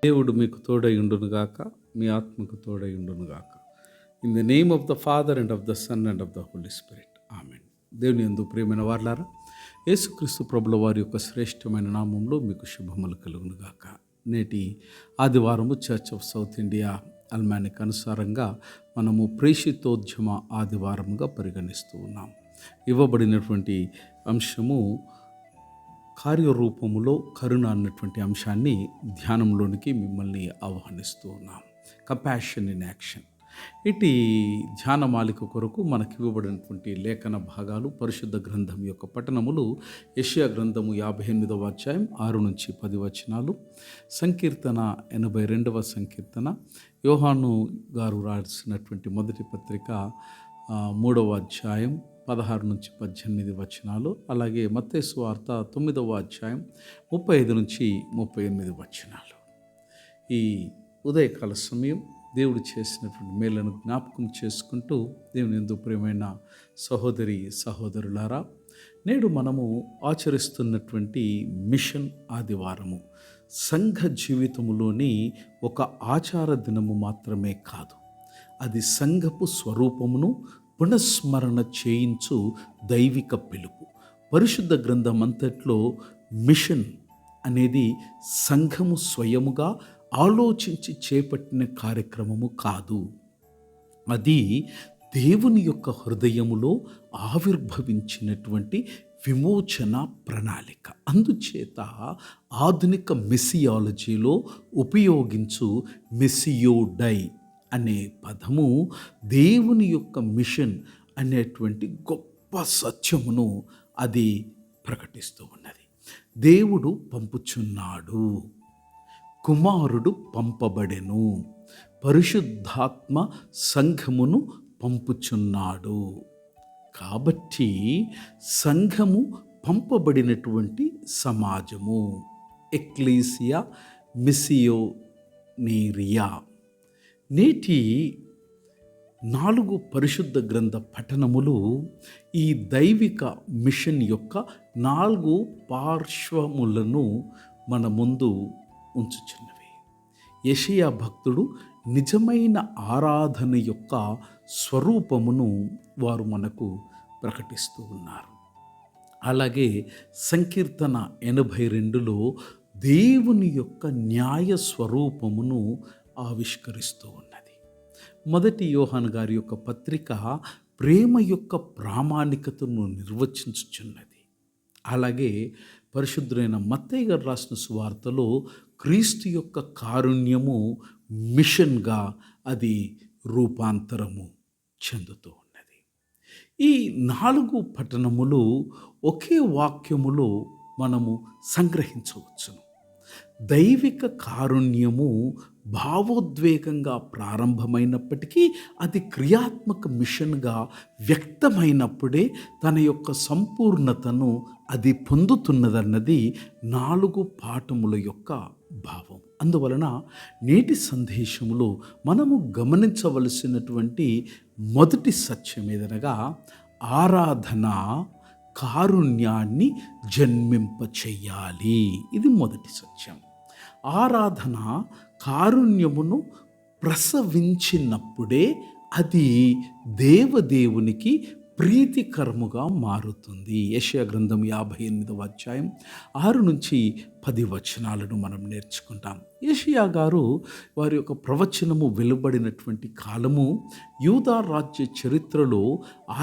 దేవుడు మీకు తోడైయుండునుగాక, మీ ఆత్మకు తోడైయుండునుగాక. In the name of the Father and of the Son and of the Holy Spirit, amen. దేవుని యందు ప్రియమైన వారలారా, యేసుక్రీస్తు ప్రభుల వారి యొక్క శ్రేష్టమైన నామంలో మీకు శుభములు కలుగునుగాక. నేటి ఆదివారము చర్చ్ ఆఫ్ సౌత్ ఇండియా అల్మానిక్ అనుసారంగా మనము ప్రేషితోద్యమ ఆదివారముగా పరిగణిస్తూ ఉన్నాం. ఇవ్వబడినటువంటి అంశము కార్యరూపములో కరుణ అన్నటువంటి అంశాన్ని ధ్యానంలోనికి మిమ్మల్ని ఆహ్వానిస్తూ ఉన్నాం. Compassion in action. ఇటు ధ్యానమాలిక కొరకు మనకి ఇవ్వబడినటువంటి లేఖన భాగాలు, పరిశుద్ధ గ్రంథం యొక్క పఠనములు యెషయా గ్రంథము 58వ అధ్యాయం 6-10 వచనాలు, సంకీర్తన 82వ సంకీర్తన, యోహాను గారు రాసినటువంటి మొదటి పత్రిక 3వ అధ్యాయం 16-18 వచనాలు, అలాగే మత్తయి సువార్త 9వ అధ్యాయం 35-38 వచనాలు. ఈ ఉదయకాల సమయం దేవుడు చేసినటువంటి మేలను జ్ఞాపకం చేసుకుంటూ, దేవుని యందు ప్రియమైన సహోదరి సహోదరులారా, నేడు మనము ఆచరిస్తున్నటువంటి మిషన్ ఆదివారము సంఘ జీవితములోని ఒక ఆచార దినము మాత్రమే కాదు, అది సంఘపు స్వరూపమును పునఃస్మరణ చేయించు దైవిక పిలుపు. పరిశుద్ధ గ్రంథం అంతట్లో మిషన్ అనేది సంఘము స్వయముగా ఆలోచించి చేపట్టిన కార్యక్రమము కాదు, అది దేవుని యొక్క హృదయములో ఆవిర్భవించినటువంటి విమోచన ప్రణాళిక. అందుచేత ఆధునిక మెసియాలజీలో ఉపయోగించు మెసియోడై అనే పదము దేవుని యొక్క మిషన్ అనేటువంటి గొప్ప సత్యమును అది ప్రకటిస్తూ ఉన్నది. దేవుడు పంపుచున్నాడు, కుమారుడు పంపబడెను, పరిశుద్ధాత్మ సంఘమును పంపుచున్నాడు. కాబట్టి సంఘము పంపబడినటువంటి సమాజము, ఎక్లీసియా మిసియోనీరియా. నేటి 4 పరిశుద్ధ గ్రంథ పఠనములు ఈ దైవిక మిషన్ యొక్క 4 పార్శ్వములను మన ముందు ఉంచుచున్నవి. యెషయా భక్తుడు నిజమైన ఆరాధన యొక్క స్వరూపమును వారు మనకు ప్రకటిస్తూ ఉన్నారు. అలాగే సంకీర్తన 82లో దేవుని యొక్క న్యాయ స్వరూపమును ఆవిష్కరిస్తూ ఉన్నది. మొదటి యోహాను గారి యొక్క పత్రిక ప్రేమ యొక్క ప్రామాణికతను నిర్వచించుచున్నది. అలాగే పరిశుద్ధులైన మత్తయి గారు రాసిన సువార్తలో క్రీస్తు యొక్క కారుణ్యము మిషన్గా అది రూపాంతరము చెందుతూ ఉన్నది. ఈ 4 పఠనములు ఒకే వాక్యములో మనము సంగ్రహించవచ్చును. దైవిక కారుణ్యము భావోద్వేగంగా ప్రారంభమైనప్పటికీ అది క్రియాత్మక మిషన్గా వ్యక్తమైనప్పుడే తన యొక్క సంపూర్ణతను అది పొందుతున్నదన్నది 4 పాఠముల యొక్క భావం. అందువలన నేటి సందేశంలో మనము గమనించవలసినటువంటి మొదటి సత్యం ఏదనగా, ఆరాధన కారుణ్యాన్ని జన్మింపచేయాలి. ఇది మొదటి సత్యం. ఆరాధన కారుణ్యమును ప్రసవించినప్పుడే అది దేవదేవునికి ప్రీతికరముగా మారుతుంది. యెషయా గ్రంథం 58వ అధ్యాయం 6-10 వచనాలను మనం నేర్చుకుంటాం. యెషయా గారు వారి యొక్క ప్రవచనము వెలువడినటువంటి కాలము యూదా రాజ్య చరిత్రలో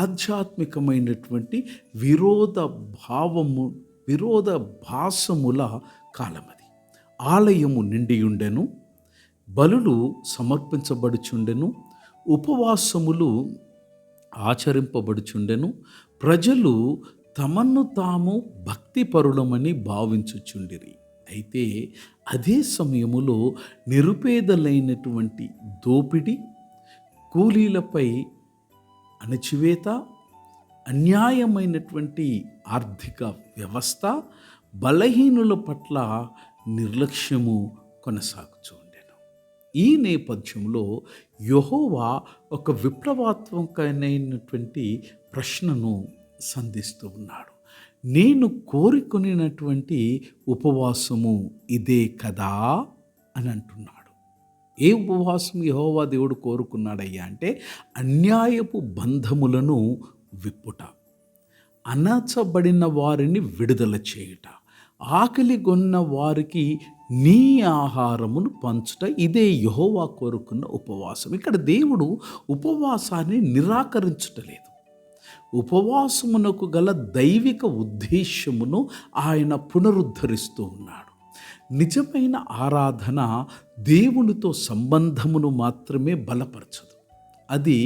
ఆధ్యాత్మికమైనటువంటి విరోధాభాసముల కాలమది. ఆలయము నిండియుండెను, బలులు సమర్పించబడుచుండెను, ఉపవాసములు ఆచరింపబడుచుండెను, ప్రజలు తమను తాము భక్తిపరులమని భావించుచుండిరి. అయితే అదే సమయములో నిరుపేదలైనటువంటి దోపిడి, కూలీలపై అణచివేత, అన్యాయమైనటువంటి ఆర్థిక వ్యవస్థ, బలహీనుల పట్ల నిర్లక్ష్యము కొనసాగుతూ ఉండెను. ఈ నేపథ్యంలో యెహోవా ఒక విప్లవాత్మకమైనటువంటి ప్రశ్నను సంధిస్తూ ఉన్నాడు. నేను కోరుకునేటువంటి ఉపవాసము ఇదే కదా అని అంటున్నాడు. ఏ ఉపవాసం యెహోవా దేవుడు కోరుకున్నాడయ్యా అంటే అన్యాయపు బంధములను విప్పుట, అణచబడిన వారిని విడుదల చేయుట, ఆకలిగొన్న వారికి నీ ఆహారమును పంచుట. ఇదే యెహోవా కోరుకున్న ఉపవాసం. ఇక్కడ దేవుడు ఉపవాసాన్ని నిరాకరించుటలేదు. ఉపవాసమునకు గల దైవిక ఉద్దేశ్యమును ఆయన పునరుద్ధరిస్తూ ఉన్నాడు. నిజమైన ఆరాధన దేవునితో సంబంధమును మాత్రమే బలపరచదు, అది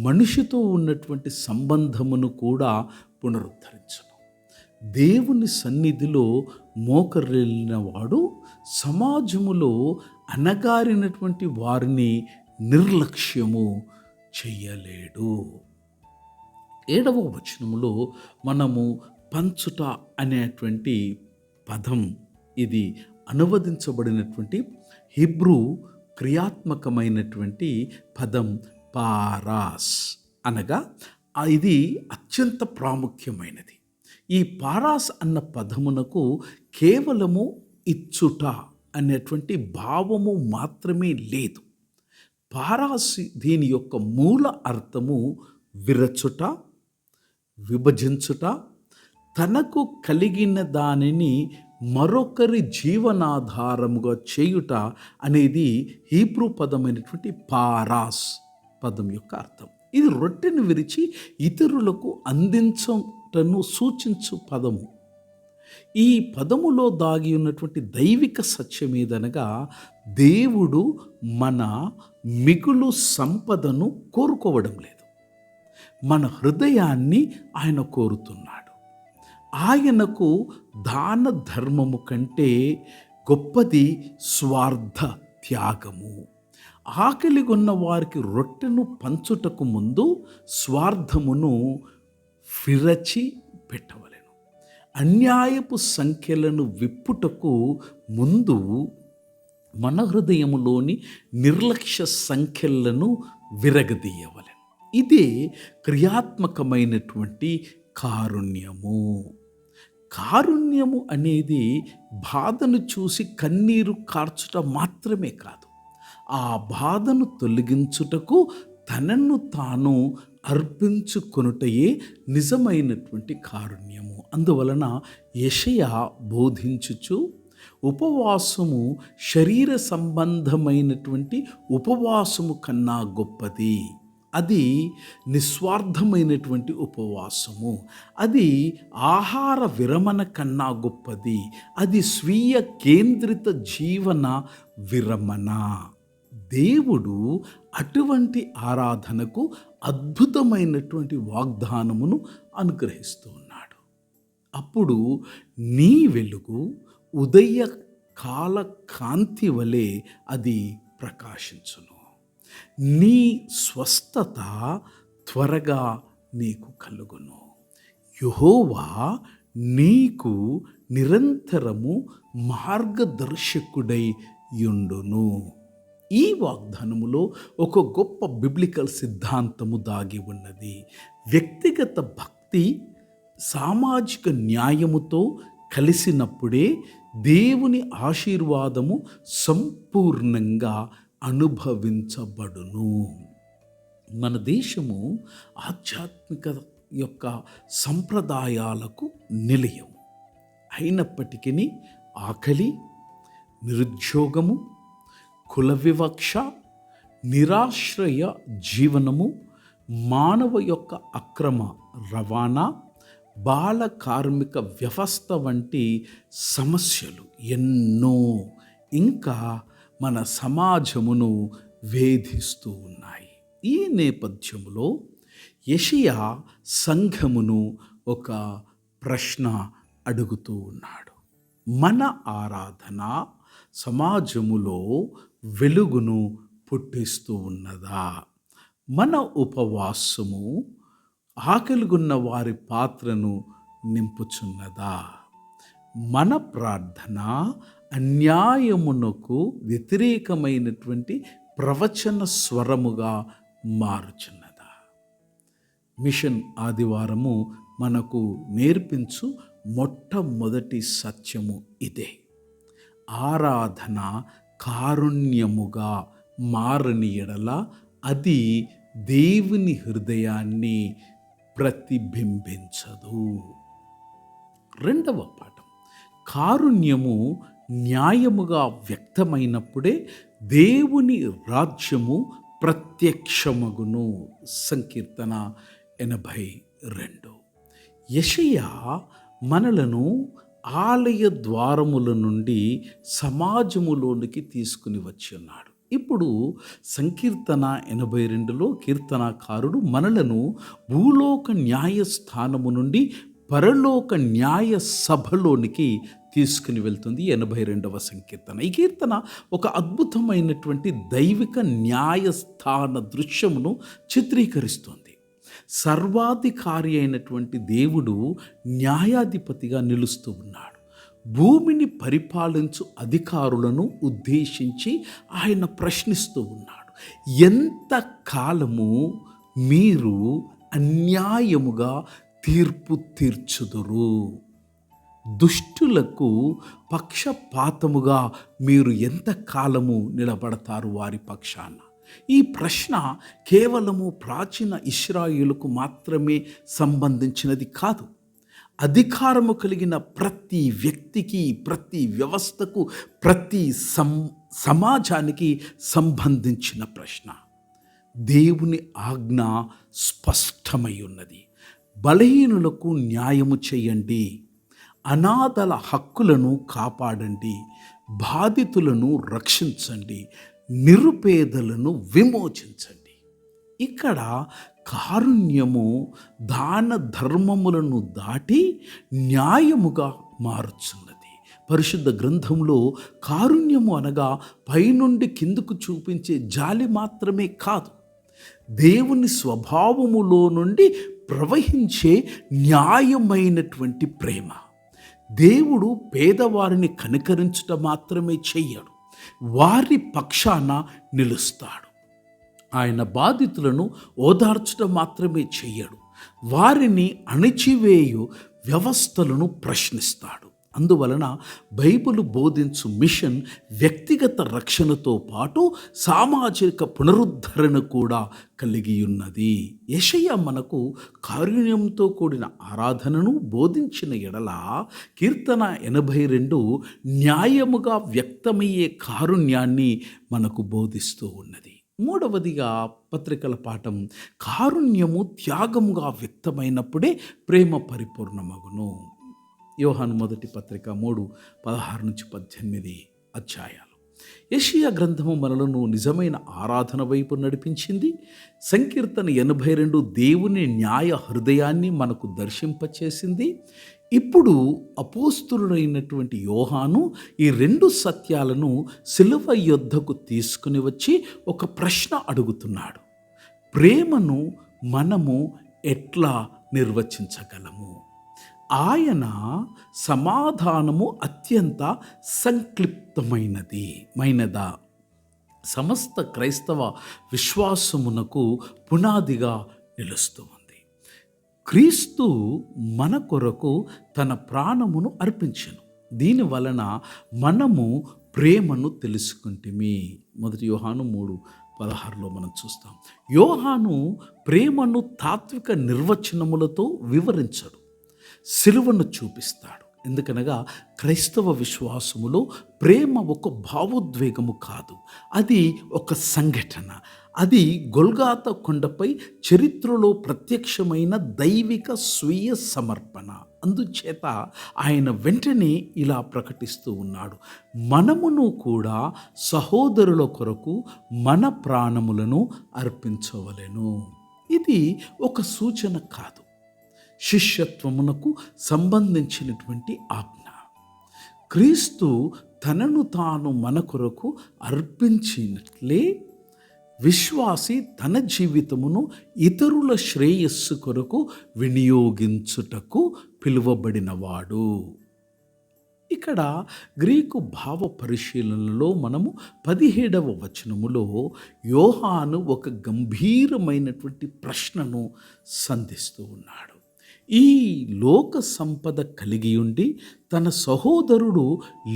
మనిషితో ఉన్నటువంటి సంబంధమును కూడా పునరుద్ధరించను. దేవుని సన్నిధిలో మోకరిల్లిన వాడు సమాజములో అణగారినటువంటి వారిని నిర్లక్ష్యము చెయ్యలేడు. 7వ వచనములో మనము పంచుట అనేటువంటి పదం, ఇది అనువదించబడినటువంటి హీబ్రూ క్రియాత్మకమైనటువంటి పదం పారాస్, అనగా ఇది అత్యంత ప్రాముఖ్యమైనది. ఈ పారాస్ అన్న పదమునకు కేవలము ఇచ్చుట అనేటువంటి భావము మాత్రమే లేదు. పారాస్ దీని యొక్క మూల అర్థము విరచుట, విభజించుట, తనకు కలిగిన దానిని మరొకరి జీవనాధారముగా చేయుట అనేది హీబ్రూ పదమైనటువంటి పారాస్ పదం యొక్క అర్థం. ఇది రొట్టెను విరిచి ఇతరులకు అందించటను సూచించు పదము. ఈ పదములో దాగి ఉన్నటువంటి దైవిక సత్యం ఏదనగా దేవుడు మన మిగులు సంపదను కోరుకోవడం లేదు, మన హృదయాన్ని ఆయన కోరుతున్నాడు. ఆయనకు దాన ధర్మము కంటే గొప్పది స్వార్థ త్యాగము. ఆకలిగొన్న వారికి రొట్టెను పంచుటకు ముందు స్వార్థమును విరచి పెట్టవలెను. అన్యాయపు సంఖ్యలను విప్పుటకు ముందు మన హృదయములోని నిర్లక్ష్య సంఖ్యలను విరగదీయవలెను. ఇదే క్రియాత్మకమైనటువంటి కారుణ్యము. కారుణ్యము అనేది బాధను చూసి కన్నీరు కార్చుట మాత్రమే కాదు, ఆ బాధను తొలగించుటకు తనను తాను అర్పించుకొనుటయే నిజమైనటువంటి కారుణ్యము. అందువలన యెషయా బోధించుచు ఉపవాసము శరీర సంబంధమైనటువంటి ఉపవాసము కన్నా గొప్పది, అది నిస్వార్థమైనటువంటి ఉపవాసము, అది ఆహార విరమణ కన్నా గొప్పది, అది స్వీయ కేంద్రిత జీవన విరమణ. దేవుడు అటువంటి ఆరాధనకు అద్భుతమైనటువంటి వాగ్దానమును అనుగ్రహిస్తూ ఉన్నాడు. అప్పుడు నీ వెలుగు ఉదయ కాల కాంతి వలె అది ప్రకాశించును, నీ స్వస్థత త్వరగా నీకు కలుగును, యెహోవా నీకు నిరంతరము మార్గదర్శకుడై యుండును. ఈ వాగ్దానములో ఒక గొప్ప బిబ్లికల్ సిద్ధాంతము దాగి ఉన్నది. వ్యక్తిగత భక్తి సామాజిక న్యాయముతో కలిసినప్పుడే దేవుని ఆశీర్వాదము సంపూర్ణంగా అనుభవించబడును. మన దేశము ఆధ్యాత్మిక యొక్క సంప్రదాయాలకు నిలయం అయినప్పటికీ ఆకలి, నిరుద్యోగము, కుల వివక్ష, నిరాశ్రయ జీవనము, మానవ యొక్క అక్రమ రవాణా, బాల కార్మిక వ్యవస్థ వంటి సమస్యలు ఎన్నో ఇంకా మన సమాజమును వేధిస్తూ ఉన్నాయి. ఈ నేపథ్యంలో యెషయా సంఘమును ఒక ప్రశ్న అడుగుతూ ఉన్నాడు. మన ఆరాధన సమాజములో వెలుగును పుట్టిస్తూ ఉన్నదా? మన ఉపవాసము ఆకలిగొన్న వారి పాత్రను నింపుచున్నదా? మన ప్రార్థన అన్యాయమునకు వ్యతిరేకమైనటువంటి ప్రవచన స్వరముగా మారుచున్నదా? మిషన్ ఆదివారము మనకు మొట్టమొదటి సత్యము ఇదే. ఆరాధన కారుణ్యముగా మారని ఎడల అది దేవుని హృదయాన్ని ప్రతిబింబించదు. రెండవ పాఠం, కారుణ్యము న్యాయముగా వ్యక్తమైనప్పుడే దేవుని రాజ్యము ప్రత్యక్షమగును. సంకీర్తన 82. యెషయా మనలను ఆలయ ద్వారముల నుండి సమాజములోనికి తీసుకుని వచ్చి ఉన్నాడు. ఇప్పుడు సంకీర్తన 82లో కీర్తనాకారుడు మనలను భూలోక న్యాయస్థానము నుండి పరలోక న్యాయ సభలోనికి తీసుకుని వెళ్తుంది 82వ సంకీర్తన. ఈ కీర్తన ఒక అద్భుతమైనటువంటి దైవిక న్యాయస్థాన దృశ్యమును చిత్రీకరిస్తుంది. సర్వాధికారి అయినటువంటి దేవుడు న్యాయాధిపతిగా నిలుస్తూ ఉన్నాడు. భూమిని పరిపాలించు అధికారులను ఉద్దేశించి ఆయన ప్రశ్నిస్తూ ఉన్నాడు. ఎంత కాలము మీరు అన్యాయముగా తీర్పు తీర్చుదురు? దుష్టులకు పక్షపాతముగా మీరు ఎంత కాలము నిలబడతారు వారి పక్షాన? ఈ ప్రశ్న కేవలము ప్రాచీన ఇశ్రాయేలుకు మాత్రమే సంబంధించినది కాదు. అధికారము కలిగిన ప్రతి వ్యక్తికి, ప్రతి వ్యవస్థకు, ప్రతి సమాజానికి సంబంధించిన ప్రశ్న. దేవుని ఆజ్ఞ స్పష్టమై ఉన్నది. బలహీనులకు న్యాయము చేయండి, అనాథల హక్కులను కాపాడండి, బాధితులను రక్షించండి, నిరుపేదలను విమోచించండి. ఇక్కడ కారుణ్యము దాన ధర్మములను దాటి న్యాయముగా మారుచున్నది. పరిశుద్ధ గ్రంథంలో కారుణ్యము అనగా పైనుండి కిందకు చూపించే జాలి మాత్రమే కాదు, దేవుని స్వభావములో నుండి ప్రవహించే న్యాయమైనటువంటి ప్రేమ. దేవుడు పేదవారిని కనికరించుట మాత్రమే చెయ్యడు, వారి పక్షాన నిలుస్తాడు. ఆయన బాధితులను ఓదార్చడం మాత్రమే చెయ్యడు, వారిని అణిచివేయు వ్యవస్థలను ప్రశ్నిస్తాడు. అందువలన బైబిల్ బోధించు మిషన్ వ్యక్తిగత రక్షణతో పాటు సామాజిక పునరుద్ధరణ కూడా కలిగి ఉన్నది. యెషయా మనకు కారుణ్యంతో కూడిన ఆరాధనను బోధించిన ఎడల కీర్తన 82 న్యాయముగా వ్యక్తమయ్యే కారుణ్యాన్ని మనకు బోధిస్తూ ఉన్నది. మూడవదిగా పత్రికల పాఠం, కారుణ్యము త్యాగముగా వ్యక్తమైనప్పుడే ప్రేమ పరిపూర్ణమగును. యోహాను మొదటి పత్రిక 3:16-18 అధ్యాయాలు. యెషయా గ్రంథము మనలను నిజమైన ఆరాధన వైపు నడిపించింది. సంకీర్తన 82 దేవుని న్యాయ హృదయాన్ని మనకు దర్శింపచేసింది. ఇప్పుడు అపోస్తులుడైనటువంటి యోహాను ఈ రెండు సత్యాలను సిలువ యొద్దకు తీసుకుని వచ్చి ఒక ప్రశ్న అడుగుతున్నాడు. ప్రేమను మనము ఎట్లా నిర్వచించగలము? ఆయన సమాధానము అత్యంత సంక్లిప్తమైనదా సమస్త క్రైస్తవ విశ్వాసమునకు పునాదిగా నిలుస్తూ ఉంది. క్రీస్తు మన కొరకు తన ప్రాణమును అర్పించెను. దీని వలన మనము ప్రేమను తెలుసుకుంటిమి. మొదటి యోహాను 3:16లో మనం చూస్తాం. యోహాను ప్రేమను తాత్విక నిర్వచనములతో వివరించడు, సిలువను చూపిస్తాడు. ఎందుకనగా క్రైస్తవ విశ్వాసములో ప్రేమ ఒక భావోద్వేగము కాదు, అది ఒక సంఘటన. అది గొల్గాతా కొండపై చరిత్రలో ప్రత్యక్షమైన దైవిక స్వీయ సమర్పణ. అందుచేత ఆయన వెంటనే ఇలా ప్రకటిస్తూ ఉన్నాడు, మనమును కూడా సహోదరుల కొరకు మన ప్రాణములను అర్పించవలెను. ఇది ఒక సూచన కాదు, శిష్యత్వమునకు సంబంధించినటువంటి ఆజ్ఞ. క్రీస్తు తనను తాను మన కొరకు అర్పించినట్లే విశ్వాసి తన జీవితమును ఇతరుల శ్రేయస్సు కొరకు వినియోగించుటకు పిలువబడినవాడు. ఇక్కడ గ్రీకు భావ పరిశీలనలో మనము 17వ వచనములో యోహాను ఒక గంభీరమైనటువంటి ప్రశ్నను సంధిస్తూ ఉన్నాడు. ఈ లోక సంపద కలిగి ఉండి తన సహోదరుడు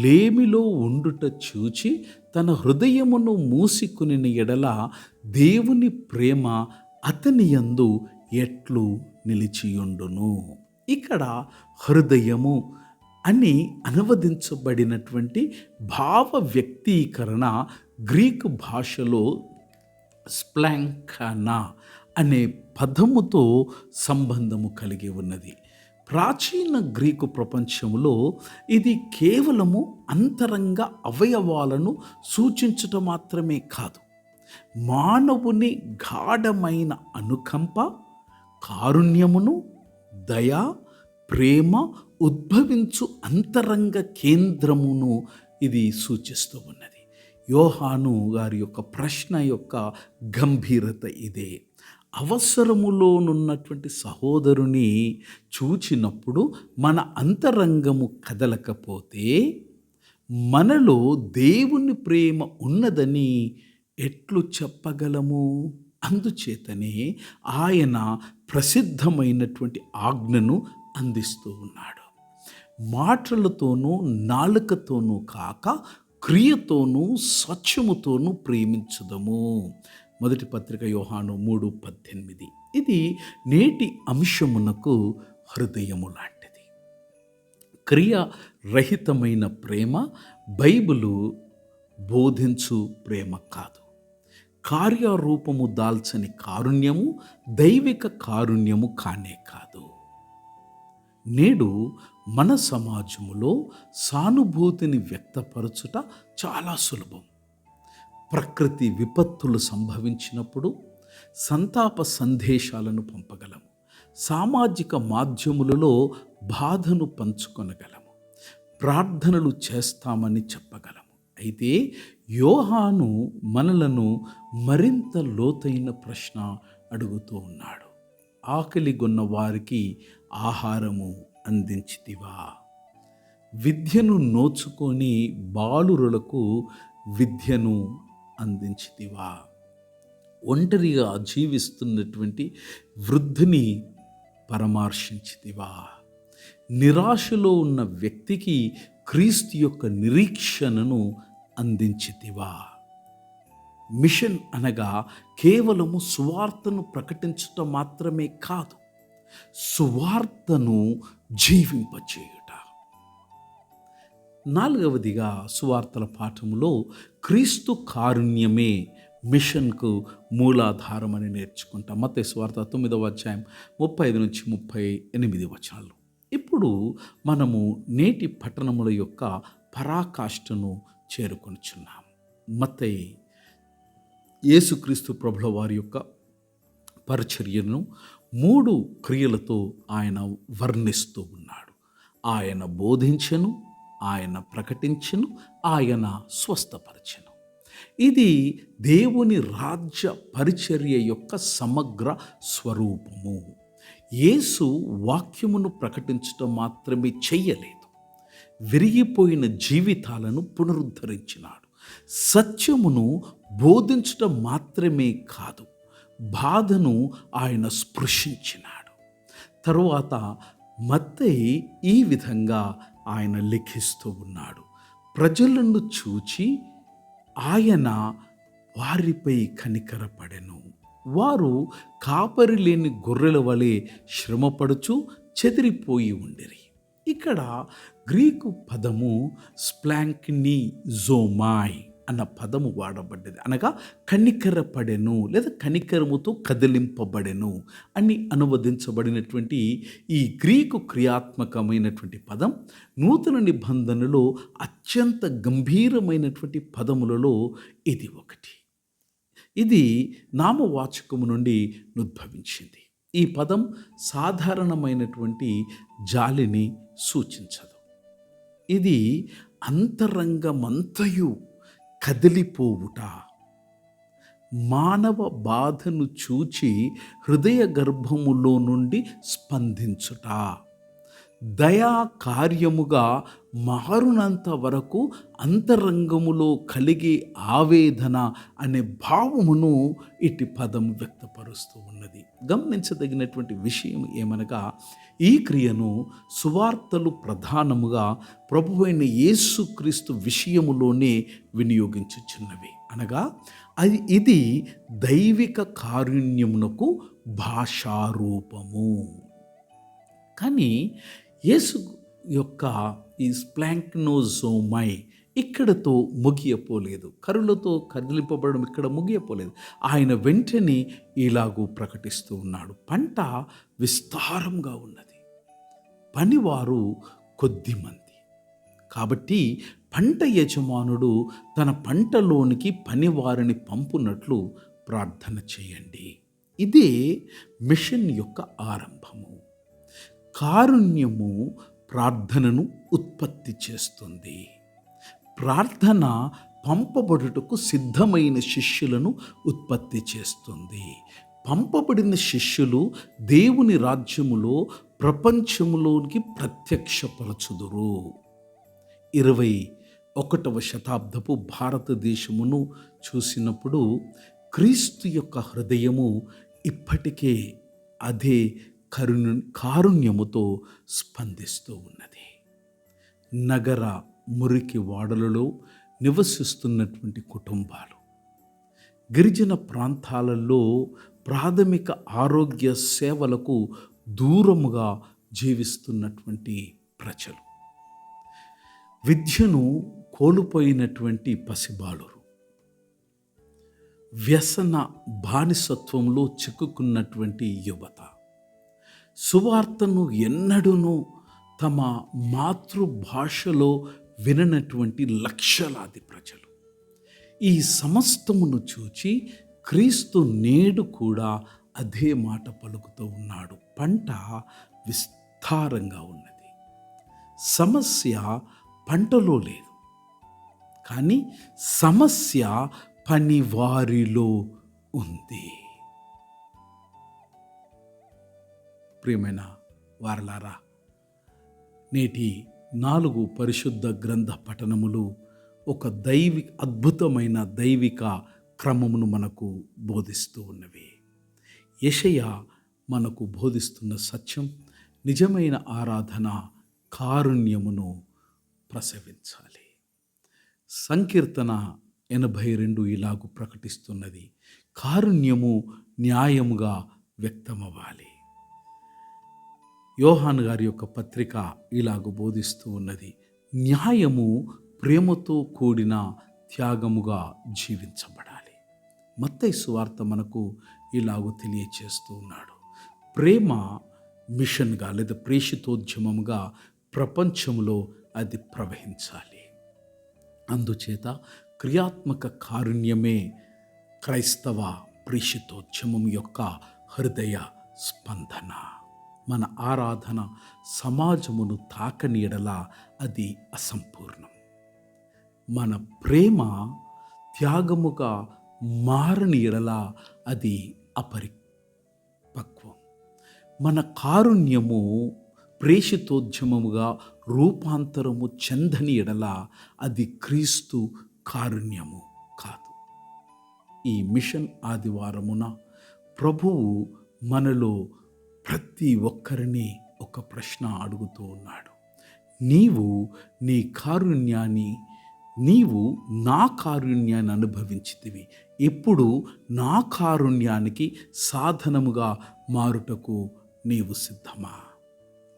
లేమిలో ఉండుట చూచి తన హృదయమును మూసికొనిన ఎడల దేవుని ప్రేమ అతని యందు ఎట్లు నిలిచియుండును. ఇక్కడ హృదయము అని అనువదించబడినటువంటి భావ వ్యక్తీకరణ గ్రీకు భాషలో స్ప్లాంకానా అనే పదముతో సంబంధము కలిగి ఉన్నది. ప్రాచీన గ్రీకు ప్రపంచంలో ఇది కేవలము అంతరంగ అవయవాలను సూచించటం మాత్రమే కాదు, మానవుని గాఢమైన అనుకంప, కారుణ్యమును, దయ, ప్రేమ ఉద్భవించు అంతరంగ కేంద్రమును ఇది సూచిస్తూ ఉన్నది. యోహాను గారి యొక్క ప్రశ్న యొక్క గంభీరత ఇదే. అవసరములోనున్నటువంటి సహోదరుని చూచినప్పుడు మన అంతరంగము కదలకపోతే మనలో దేవుని ప్రేమ ఉన్నదని ఎట్లు చెప్పగలము? అందుచేతనే ఆయన ప్రసిద్ధమైనటువంటి ఆజ్ఞను అందిస్తూ ఉన్నాడు. మాటలతోనూ నాలుకతోనూ కాక క్రియతోనూ సత్యముతోనూ ప్రేమించుదము. మొదటి పత్రిక యోహాను 3:18. ఇది నేటి అంశమునకు హృదయము లాంటిది. క్రియారహితమైన ప్రేమ బైబిలు బోధించు ప్రేమ కాదు. కార్యరూపము దాల్చని కారుణ్యము దైవిక కారుణ్యము కానే కాదు. నేడు మన సమాజంలో సానుభూతిని వ్యక్తపరచుట చాలా సులభం. ప్రకృతి విపత్తులు సంభవించినప్పుడు సంతాప సందేశాలను పంపగలము. సామాజిక మాధ్యములలో బాధను పంచుకొనగలము. ప్రార్థనలు చేస్తామని చెప్పగలము. అయితే యోహాను మనలను మరింత లోతైన ప్రశ్న అడుగుతూ ఉన్నాడు. ఆకలిగొన్న వారికి ఆహారము అందించితివా? విద్యను నోచుకొని బాలురులకు విద్యను అందించితివా? ఒంటరిగా జీవిస్తున్నటువంటి వృద్ధుని పరామర్శించితివా? నిరాశలో ఉన్న వ్యక్తికి క్రీస్తు యొక్క నిరీక్షణను అందించితివా? మిషన్ అనగా కేవలము సువార్తను ప్రకటించటం మాత్రమే కాదు, సువార్తను జీవింపచేయుట. నాలుగవదిగా సువార్తల పాఠములో క్రీస్తు కారుణ్యమే మిషన్కు మూలాధారం అని నేర్చుకుంటాం. మత్తయి సువార్త 9:35-38. ఇప్పుడు మనము నేటి పట్టణముల యొక్క పరాకాష్ఠను చేరుకొనుచున్నాం. మత్తయి యేసుక్రీస్తు ప్రభుల వారి యొక్క పరిచర్యను 3 క్రియలతో ఆయన వర్ణిస్తూ ఉన్నాడు. ఆయన బోధించెను, ఆయన ప్రకటించెను, ఆయన స్వస్థపరచెను. ఇది దేవుని రాజ్య పరిచర్య యొక్క సమగ్ర స్వరూపము. యేసు వాక్యమును ప్రకటించడం మాత్రమే చెయ్యలేదు, విరిగిపోయిన జీవితాలను పునరుద్ధరించినాడు. సత్యమును బోధించడం మాత్రమే కాదు, బాధను ఆయన స్పృశించినాడు. తరువాత మత్తయి ఈ విధంగా ఆయన లిఖిస్తూ ఉన్నాడు. ప్రజలను చూచి ఆయన వారిపై కనికరపడెను. వారు కాపరి లేని గొర్రెల వలె శ్రమపడుచు చెదిరిపోయి ఉండిరి. ఇక్కడ గ్రీకు పదము స్ప్లాంకినిజోమాయ్ అన్న పదము వాడబడ్డది. అనగా కనికరపడెను లేదా కనికరముతో కదిలింపబడెను అని అనువదించబడినటువంటి ఈ గ్రీకు క్రియాత్మకమైనటువంటి పదం నూతన నిబంధనలో అత్యంత గంభీరమైనటువంటి పదములలో ఇది ఒకటి. ఇది నామవాచకము నుండి ఉద్భవించింది. ఈ పదం సాధారణమైనటువంటి జాలిని సూచించదు. ఇది అంతరంగమంతయు కదిలిపోవుట, మానవ బాధను చూచి హృదయ గర్భములో నుండి స్పందించుట, దయా కార్యముగా మారునంత వరకు అంతరంగములో కలిగే ఆవేదన అనే భావమును ఇటు పదం వ్యక్తపరుస్తూ ఉన్నది. గమనించదగినటువంటి విషయం ఏమనగా, ఈ క్రియను సువార్తలు ప్రధానముగా ప్రభువైన యేసుక్రీస్తు విషయములోనే వినియోగించుచున్నవి. అనగా ఇది దైవిక కారుణ్యమునకు భాషారూపము. కానీ యేసు యొక్క ఈ స్ప్లాంక్నోజోమై ఇక్కడతో ముగియపోలేదు. కరులతో కదిలింపబడడం ఇక్కడ ముగియపోలేదు. ఆయన వెంటనే ఇలాగూ ప్రకటిస్తూ ఉన్నాడు. పంట విస్తారంగా ఉన్నది, పనివారు కొద్దిమంది. కాబట్టి పంట యజమానుడు తన పంటలోనికి పనివారిని పంపునట్లు ప్రార్థన చేయండి. ఇదే మిషన్ యొక్క ఆరంభము. కారుణ్యము ప్రార్థనను ఉత్పత్తి చేస్తుంది. ప్రార్థన పంపబడుటకు సిద్ధమైన శిష్యులను ఉత్పత్తి చేస్తుంది. పంపబడిన శిష్యులు దేవుని రాజ్యములో ప్రపంచములోనికి ప్రత్యక్షపరచుదురు. 21వ శతాబ్దపు భారతదేశమును చూసినప్పుడు క్రీస్తు యొక్క హృదయము ఇప్పటికే అదే కారుణ్యముతో స్పందిస్తూ ఉన్నది. నగర మురికి వాడలలో నివసిస్తున్నటువంటి కుటుంబాలు, గిరిజన ప్రాంతాలలో ప్రాథమిక ఆరోగ్య సేవలకు దూరముగా జీవిస్తున్నటువంటి ప్రజలు, విద్యను కోల్పోయినటువంటి పసిబాలురు, వ్యసన బానిసత్వంలో చిక్కుకున్నటువంటి యువత, సువార్తను ఎన్నడూనూ తమ మాతృభాషలో విననటువంటి లక్షలాది ప్రజలు, ఈ సమస్తమును చూచి క్రీస్తు నేడు కూడా అదే మాట పలుకుతూ ఉన్నాడు. పంట విస్తారంగా ఉన్నది. సమస్య పంటలో లేదు, కానీ సమస్య పనివారిలో ఉంది. ప్రియమైన వారలారా, నేటి 4 పరిశుద్ధ గ్రంథ పఠనములు ఒక అద్భుతమైన దైవిక క్రమమును మనకు బోధిస్తూ ఉన్నవి. యెషయా మనకు బోధిస్తున్న సత్యం, నిజమైన ఆరాధన కారుణ్యమును ప్రసవించాలి. సంకీర్తన 82 ఇలాగు ప్రకటిస్తున్నది, కారుణ్యము న్యాయముగా వ్యక్తమవ్వాలి. యోహాను గారి యొక్క పత్రిక ఇలాగు బోధిస్తూ ఉన్నది, న్యాయము ప్రేమతో కూడిన త్యాగముగా జీవించబడాలి. మత్తయి సువార్త మనకు ఇలాగూ తెలియచేస్తూ ఉన్నాడు, ప్రేమ మిషన్గా లేదా ప్రేషితోద్యమముగా ప్రపంచంలో అది ప్రవహించాలి. అందుచేత క్రియాత్మక కారుణ్యమే క్రైస్తవ ప్రేషితోద్యమం యొక్క హృదయ స్పందన. మన ఆరాధన సమాజమును తాకని ఎడల అది అసంపూర్ణం. మన ప్రేమ త్యాగముగా మారని ఎడల అది అపరిపక్వం. మన కారుణ్యము ప్రేషితోద్యమముగా రూపాంతరము చెందని ఎడల అది క్రీస్తు కారుణ్యము కాదు. ఈ మిషన్ ఆదివారమున ప్రభువు మనలో ప్రతి ఒక్కరిని ఒక ప్రశ్న అడుగుతూ ఉన్నాడు. నీవు నా కారుణ్యాన్ని అనుభవించితివి, ఇప్పుడు నా కారుణ్యానికి సాధనముగా మారుటకు నీవు సిద్ధమా?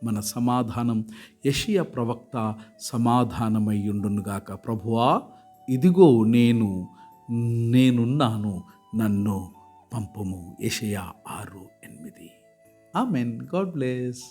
మన సమాధానం యెషయా ప్రవక్త సమాధానమయ్యుండునుగాక. ప్రభువా, ఇదిగో నేనున్నాను, నన్ను పంపుము. యెషయా 6:8. ఆమెన్. God bless.